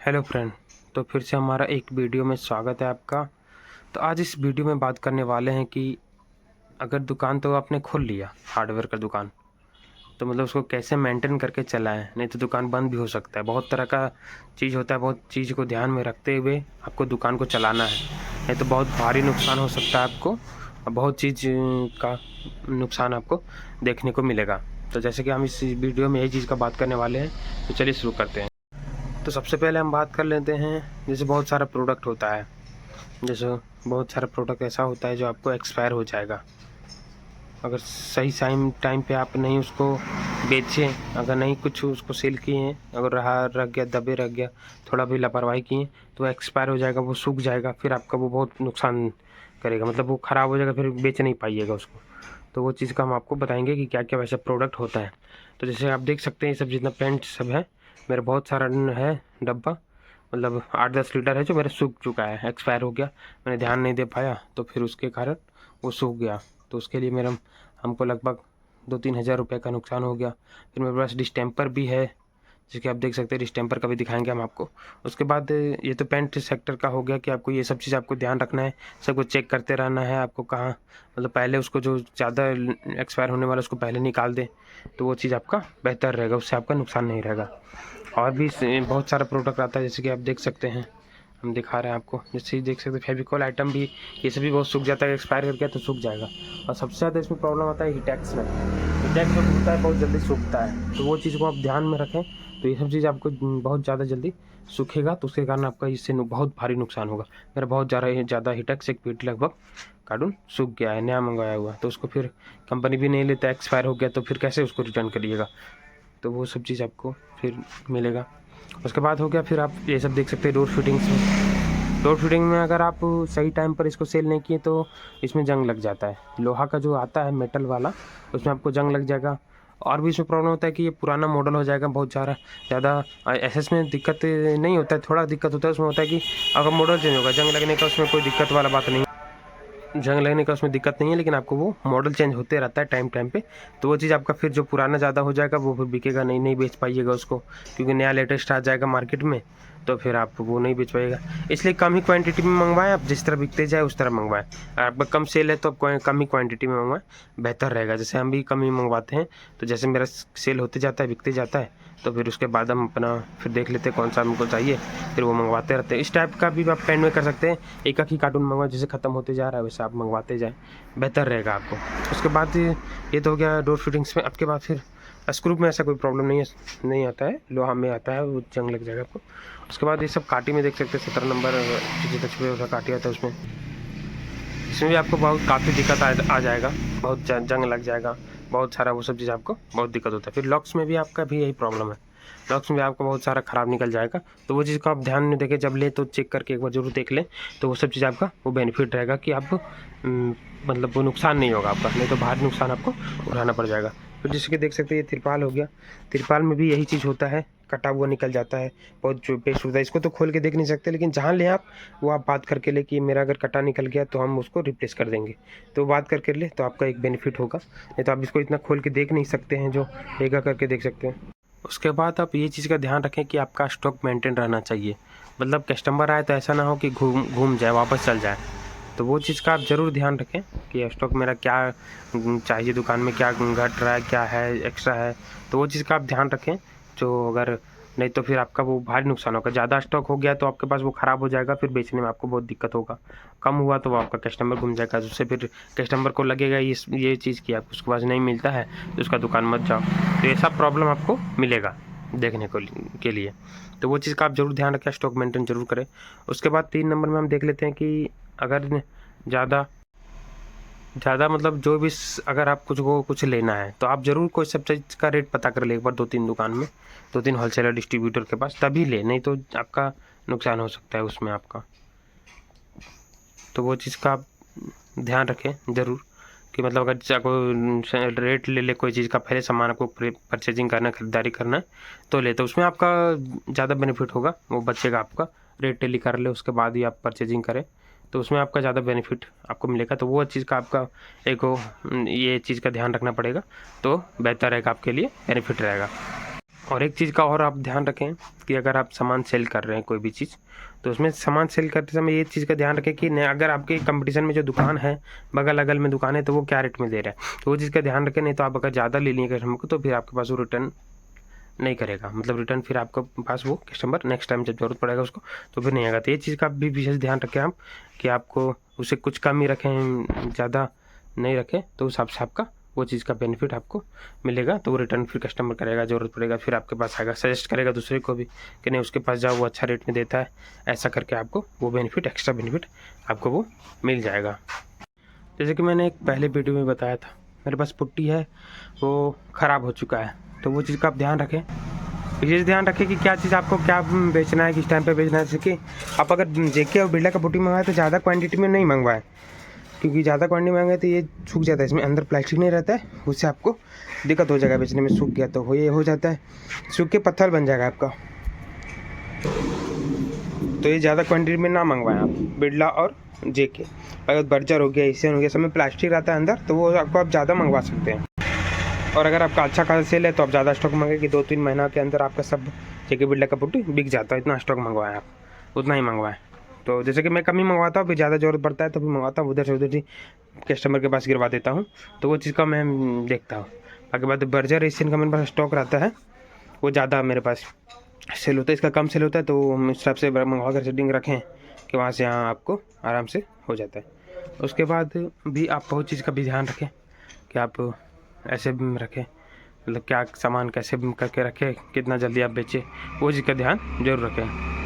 Hello friend. तो फिर से हमारा एक वीडियो में स्वागत है आपका। तो आज इस वीडियो में बात करने वाले हैं कि अगर दुकान तो आपने खोल लिया हार्डवेयर का दुकान, तो मतलब उसको कैसे मेंटेन करके चलाएं, नहीं तो दुकान बंद भी हो सकता है। बहुत तरह का चीज़ होता है, बहुत चीज़ को ध्यान में रखते हुए आपको दुकान को चलाना है, नहीं तो बहुत भारी नुकसान हो सकता है आपको और बहुत चीज़ का नुकसान आपको देखने को मिलेगा। तो जैसे कि हम इस वीडियो में यही चीज़ का बात करने वाले हैं, तो चलिए शुरू करते हैं। तो सबसे पहले हम बात कर लेते हैं, जैसे बहुत सारा प्रोडक्ट होता है, जैसे बहुत सारा प्रोडक्ट ऐसा होता है जो आपको एक्सपायर हो जाएगा अगर सही टाइम पे आप नहीं उसको बेचें, अगर नहीं कुछ उसको सेल किए, अगर रख गया दबे रख गया, थोड़ा भी लापरवाही किए तो एक्सपायर हो जाएगा, वो सूख जाएगा, फिर आपका वो बहुत नुकसान करेगा, मतलब वो ख़राब हो जाएगा, फिर बेच नहीं पाइएगा उसको। तो वो चीज़ का हम आपको बताएंगे कि क्या क्या वैसा प्रोडक्ट होता है। तो जैसे आप देख सकते हैं, ये सब जितना पेंट सब है मेरा बहुत सारा है डब्बा, मतलब 8-10 लीटर है जो मेरा सूख चुका है, एक्सपायर हो गया, मैंने ध्यान नहीं दे पाया तो फिर उसके कारण वो सूख गया। तो उसके लिए मेरा हमको लगभग 2-3 हज़ार रुपये का नुकसान हो गया। फिर मेरे पास डिस्टेम्पर भी है, जैसे कि आप देख सकते हैं, डिस्टेम्पर का भी दिखाएंगे हम आपको। उसके बाद ये तो पेंट सेक्टर का हो गया कि आपको ये सब चीज़ आपको ध्यान रखना है, सबको चेक करते रहना है आपको, कहाँ मतलब पहले उसको जो ज़्यादा एक्सपायर होने वाला उसको पहले निकाल दें, तो वो चीज़ आपका बेहतर रहेगा, उससे आपका नुकसान नहीं रहेगा। और भी बहुत सारा प्रोडक्ट आता है, जैसे कि आप देख सकते हैं, हम दिखा रहे हैं आपको, जैसे देख सकते हैं फेविकॉल आइटम भी, ये सभी बहुत सूख जाता है, एक्सपायर कर गया तो सूख जाएगा। और सबसे ज़्यादा इसमें प्रॉब्लम आता है हिटैक्स में, हिटैक्स जो होता है बहुत जल्दी सूखता है, तो वो चीज़ को आप ध्यान में रखें। तो ये सब चीज़ आपको बहुत ज़्यादा जल्दी सूखेगा, तो उसके कारण आपका इससे बहुत भारी नुकसान होगा। मेरा बहुत ज़्यादा हिटैक्स एक पेटी लगभग कार्टून सूख गया है, नया मंगवाया हुआ, तो उसको फिर कंपनी भी नहीं लेता, एक्सपायर हो गया तो फिर कैसे उसको रिटर्न करिएगा। तो वो सब चीज़ आपको फिर मिलेगा। उसके बाद हो गया, फिर आप ये सब देख सकते हैं डोर फिटिंग्स में। डोर फिटिंग में अगर आप सही टाइम पर इसको सेल नहीं किए तो इसमें जंग लग जाता है, लोहा का जो आता है मेटल वाला, उसमें आपको जंग लग जाएगा। और भी इसमें प्रॉब्लम होता है कि ये पुराना मॉडल हो जाएगा बहुत ज़्यादा। एसएस में दिक्कत नहीं होता है, थोड़ा दिक्कत होता है, उसमें होता है कि अगर मॉडल चेंज होगा, जंग लगने का उसमें कोई दिक्कत वाला बात नहीं, जंग लगने का उसमें दिक्कत नहीं है, लेकिन आपको वो मॉडल चेंज होते रहता है टाइम पे। तो वो चीज़ आपका फिर जो पुराना ज़्यादा हो जाएगा वो फिर बिकेगा नहीं बेच पाइएगा उसको, क्योंकि नया लेटेस्ट आ जाएगा मार्केट में, तो फिर आप वो नहीं बेच पाइएगा। इसलिए कम ही क्वांटिटी में मंगवाएं, आप जिस तरह बिकते जाए उस तरह मंगवाएं। अगर आपका कम सेल है तो आप कम ही क्वांटिटी में मंगवाएं, बेहतर रहेगा। जैसे हम भी कम ही मंगवाते हैं, तो जैसे मेरा सेल होते जाता है, बिकते जाता है, तो फिर उसके बाद हम अपना फिर देख लेते हैं कौन सा हमको चाहिए, फिर वो मंगवाते रहते हैं। इस टाइप का भी आप पेन में कर सकते हैं, एक ही कार्टून मंगवाए, जैसे ख़त्म होते जा रहा है वैसे आप मंगवाते जाएँ, बेहतर रहेगा आपको। उसके बाद ये तो हो गया डोर फिटिंग्स में। आपके बाद फिर स्क्रू में ऐसा कोई प्रॉब्लम नहीं आता है, लोहा में आता है, वो जंग लग जाएगा आपको। उसके बाद ये सब काटी में देख सकते हैं, 17 नंबर जितना छुपे काटी आता है उसमें, इसमें भी आपको बहुत काफ़ी दिक्कत आ जाएगा, बहुत जंग लग जाएगा, बहुत सारा वो सब चीज़ आपको बहुत दिक्कत होता है। फिर लॉक्स में भी आपका भी यही प्रॉब्लम है, लॉक्स में भी आपका बहुत सारा ख़राब निकल जाएगा। तो वो चीज़ को आप ध्यान में देके जब ले तो चेक करके एक बार ज़रूर देख लें, तो वो सब चीज़ आपका वो बेनिफिट रहेगा कि आप मतलब वो नुकसान नहीं होगा आपका, नहीं तो भारी नुकसान आपको उठाना पड़ जाएगा। फिर जैसे कि देख सकते हैं ये तिरपाल हो गया, तिरपाल में भी यही चीज़ होता है, कटा हुआ निकल जाता है, बहुत जो पेस्ट होता है, इसको तो खोल के देख नहीं सकते, लेकिन जहाँ ले आप वो आप बात करके ले कि मेरा अगर कटा निकल गया तो हम उसको रिप्लेस कर देंगे, तो बात करके ले तो आपका एक बेनिफिट होगा, नहीं तो आप इसको इतना खोल के देख नहीं सकते हैं, जो लेगा करके देख सकते हैं। उसके बाद आप ये चीज़ का ध्यान रखें कि आपका स्टॉक मेंटेन रहना चाहिए, मतलब कस्टमर आए तो ऐसा ना हो कि घूम जाए वापस चल जाए। तो वो चीज़ का आप ज़रूर ध्यान रखें कि स्टॉक मेरा क्या चाहिए, दुकान में क्या घट रहा है, क्या है एक्स्ट्रा है, तो वो चीज़ का आप ध्यान रखें। जो अगर नहीं तो फिर आपका वो भारी नुकसान होगा, ज़्यादा स्टॉक हो गया तो आपके पास वो ख़राब हो जाएगा, फिर बेचने में आपको बहुत दिक्कत होगा। कम हुआ तो वो आपका कस्टमर घूम जाएगा, उससे फिर कस्टमर को लगेगा ये चीज़ कि आपको उसके पास नहीं मिलता है तो उसका दुकान मत जाओ, तो ऐसा प्रॉब्लम आपको मिलेगा देखने को के लिए। तो वो चीज़ का आप ज़रूर ध्यान रखें, स्टॉक मेंटेन ज़रूर करें। उसके बाद 3 नंबर में हम देख लेते हैं कि अगर ज़्यादा ज़्यादा मतलब जो भी अगर आप कुछ लेना है तो आप ज़रूर कोई सब चीज़ का रेट पता कर ले एक बार, 2-3 दुकान में, 2-3 होलसेलर डिस्ट्रीब्यूटर के पास, तभी ले, नहीं तो आपका नुकसान हो सकता है उसमें आपका। तो वो चीज़ का आप ध्यान रखें ज़रूर कि मतलब अगर कोई रेट ले ले कोई चीज़ का, पहले सामान आपको परचेजिंग करना है, ख़रीदारी करना है तो ले, तो उसमें आपका ज़्यादा बेनिफिट होगा, वो बचेगा आपका। रेट टेली कर ले उसके बाद ही आप परचेजिंग करें, तो उसमें आपका ज़्यादा बेनिफिट आपको मिलेगा। तो वो चीज़ का आपका एक ये चीज़ का ध्यान रखना पड़ेगा, तो बेहतर रहेगा आपके लिए, बेनिफिट रहेगा। और एक चीज़ का और आप ध्यान रखें कि अगर आप सामान सेल कर रहे हैं कोई भी चीज़, तो उसमें सामान सेल करते समय ये चीज़ का ध्यान रखें कि अगर आपके कंपटीशन में जो दुकान है, बगल अगल में दुकान है, तो वो क्या रेट में दे रहा है, तो वो चीज़ का ध्यान रखें। नहीं तो आप अगर ज़्यादा ले लिए कस्टमर को, तो फिर आपके पास वो रिटर्न नहीं करेगा, मतलब रिटर्न फिर आपके पास वो कस्टमर नेक्स्ट टाइम जब ज़रूरत पड़ेगा उसको, तो फिर नहीं आएगा। तो ये चीज़ का भी विशेष ध्यान रखें आप कि आपको उसे कुछ कम ही रखें, ज़्यादा नहीं रखें, तो उस हिसाब से आपका वो चीज़ का बेनिफिट आपको मिलेगा। तो वो रिटर्न फिर कस्टमर करेगा, ज़रूरत पड़ेगा फिर आपके पास आएगा, सजेस्ट करेगा दूसरे को भी कि नहीं उसके पास जाओ, वो अच्छा रेट में देता है। ऐसा करके आपको वो बेनिफिट, एक्स्ट्रा बेनिफिट आपको वो मिल जाएगा। जैसे कि मैंने एक पहले वीडियो में बताया था, मेरे पास पुट्टी है वो ख़राब हो चुका है, तो वो चीज़ का आप ध्यान रखें, विशेष ध्यान रखें कि क्या चीज़ आपको क्या बेचना है, किस टाइम पे बेचना है। जैसे कि आप अगर जेके और बिरला का पुट्टी मंगाए तो ज़्यादा क्वांटिटी में नहीं मंगवाए, क्योंकि ज़्यादा क्वांटिटी में मंगाए तो ये सूख जाता है, इसमें अंदर प्लास्टिक नहीं रहता है, उससे आपको दिक्कत हो जाएगा बेचने में। सूख गया तो ये हो जाता है, सूख के पत्थर बन जाएगा आपका। तो ये ज़्यादा क्वांटिटी में ना मंगवाएं आप, बिरला और जेके। अगर बर्जर हो गया, एशियन हो गया, सब में प्लास्टिक रहता है अंदर, तो वो आपको आप ज़्यादा मंगवा सकते हैं। और अगर आपका अच्छा खासा सेल है तो आप ज़्यादा स्टॉक मंगे कि 2-3 महीना के अंदर आपका सब जेके बिरला का पुट्टी बिक जाता है। इतना स्टॉक मंगवाएं आप, उतना ही मंगवाएं। तो जैसे कि मैं कम ही मंगवाता हूँ, फिर ज़्यादा ज़रूरत पड़ता है तो फिर मंगवाता हूँ, उधर से उधर ही कस्टमर के पास गिरवा देता हूँ, तो वो चीज़ का मैं देखता हूँ। बाकी बात बर्जर एशियन का मेरे पास स्टॉक रहता है, वो ज़्यादा मेरे पास सेल होता है, इसका कम सेल होता है, तो हम इस हिसाब से मंगवा कर सेटिंग रखें कि वहाँ से यहाँ आपको आराम से हो जाता है। उसके बाद भी आप बहुत चीज़ का भी ध्यान रखें कि आप ऐसे भी रखें, मतलब क्या सामान कैसे करके रखें, कितना जल्दी आप बेचें, वो चीज़ का ध्यान जरूर रखें।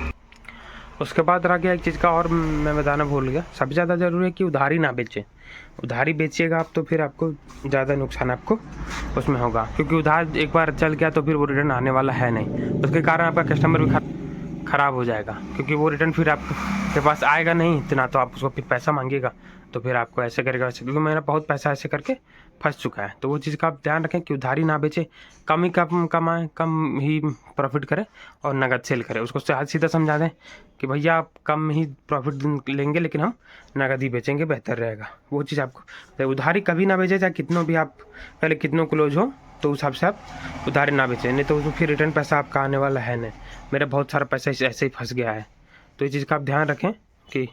उसके बाद रह गया एक चीज़ का और मैं बताना भूल गया, सबसे ज़्यादा ज़रूरी है कि उधारी ना बेचें। उधारी बेचिएगा आप तो फिर आपको ज़्यादा नुकसान आपको उसमें होगा, क्योंकि उधार एक बार चल गया तो फिर वो रिटर्न आने वाला है नहीं, उसके कारण आपका कस्टमर भी ख़राब हो जाएगा, क्योंकि वो रिटर्न फिर आपके पास आएगा नहीं इतना, तो आप उसको फिर पैसा मांगेगा, तो फिर आपको ऐसे करेगा वैसे, क्योंकि मेरा बहुत पैसा ऐसे करके फंस चुका है। तो वो चीज़ का आप ध्यान रखें कि उधारी ना बेचें, कम ही कमाएं, कम ही प्रॉफिट करें और नगद सेल करें। उसको सीधा समझा दें कि भैया आप कम ही प्रॉफिट लेंगे लेकिन हम नगद ही बेचेंगे, बेहतर रहेगा। वो चीज़ आपको, उधारी कभी ना बेचें, चाहे कितनों भी आप पहले कितनों क्लोज हो, तो उस हिसाब से आप उधारी ना बेचें, नहीं तो फिर रिटर्न पैसा आपका आने वाला है नहीं। मेरा बहुत सारा पैसा ऐसे ही फंस गया है। तो ये चीज़ का आप ध्यान रखें कि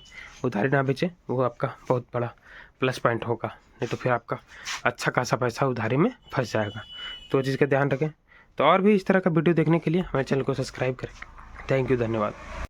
उधारी ना बेचें, वो आपका बहुत बड़ा प्लस पॉइंट होगा, नहीं तो फिर आपका अच्छा खासा पैसा उधारी में फंस जाएगा। तो वो चीज़ का ध्यान रखें। तो और भी इस तरह का वीडियो देखने के लिए हमारे चैनल को सब्सक्राइब करें। थैंक यू, धन्यवाद।